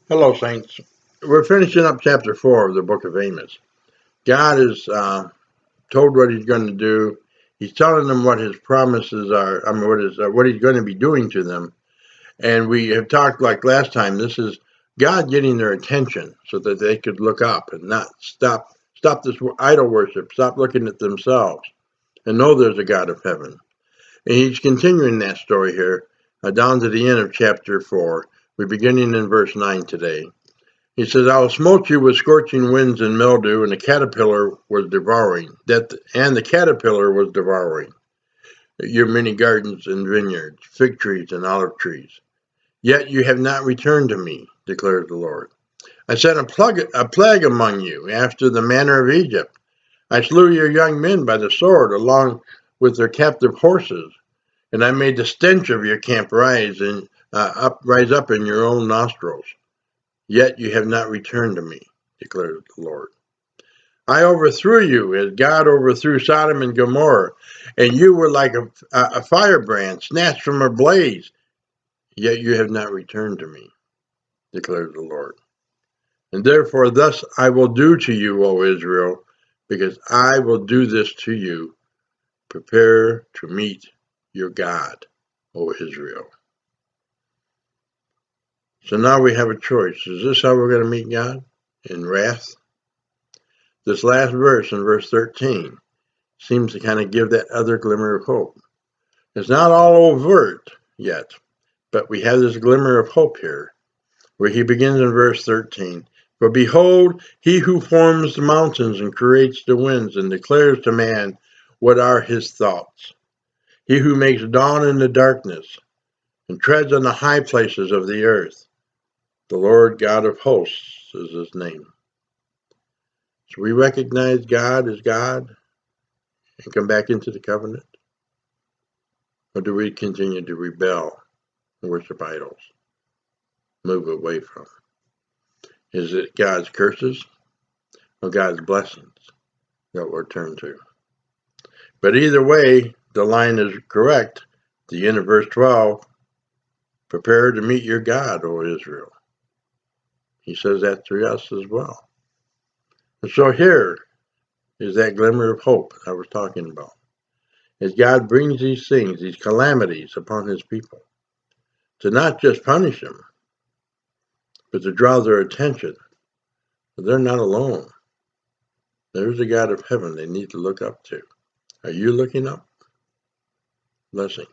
Hello, Saints. We're finishing up chapter 4 of the book of Amos. God is told what he's going to do. He's telling them what his promises are. What he's going to be doing to them. And we have talked like last time. This is God getting their attention so that they could look up and not stop this idol worship. Stop looking at themselves and know there's a God of heaven. And he's continuing that story here down to the end of chapter 4. We're beginning in verse 9 today. He says, I will smote you with scorching winds and mildew, and the caterpillar was devouring. The caterpillar was devouring your many gardens and vineyards, fig trees and olive trees. Yet you have not returned to me, declares the Lord. I sent a plague among you, after the manner of Egypt. I slew your young men by the sword, along with their captive horses, and I made the stench of your camp rise up in your own nostrils. Yet you have not returned to me, declares the Lord. I overthrew you as God overthrew Sodom and Gomorrah, and you were like a firebrand snatched from a blaze. Yet you have not returned to me, declares the Lord. And therefore thus I will do to you, O Israel, because I will do this to you. Prepare to meet your God, O Israel. So now we have a choice. Is this how we're going to meet God? In wrath? This last verse, in verse 13, seems to kind of give that other glimmer of hope. It's not all overt yet, but we have this glimmer of hope here, where he begins in verse 13. For behold, he who forms the mountains and creates the winds and declares to man what are his thoughts. He who makes dawn in the darkness and treads on the high places of the earth. The Lord God of hosts is his name. So we recognize God as God and come back into the covenant? Or do we continue to rebel and worship idols? Move away from? Is it God's curses or God's blessings that we'll turn to? But either way, the line is correct. The end of verse 12, prepare to meet your God, O Israel. He says that to us as well. And so here is that glimmer of hope I was talking about. As God brings these things, these calamities upon his people, to not just punish them, but to draw their attention. They're not alone. There's a God of heaven they need to look up to. Are you looking up? Blessings.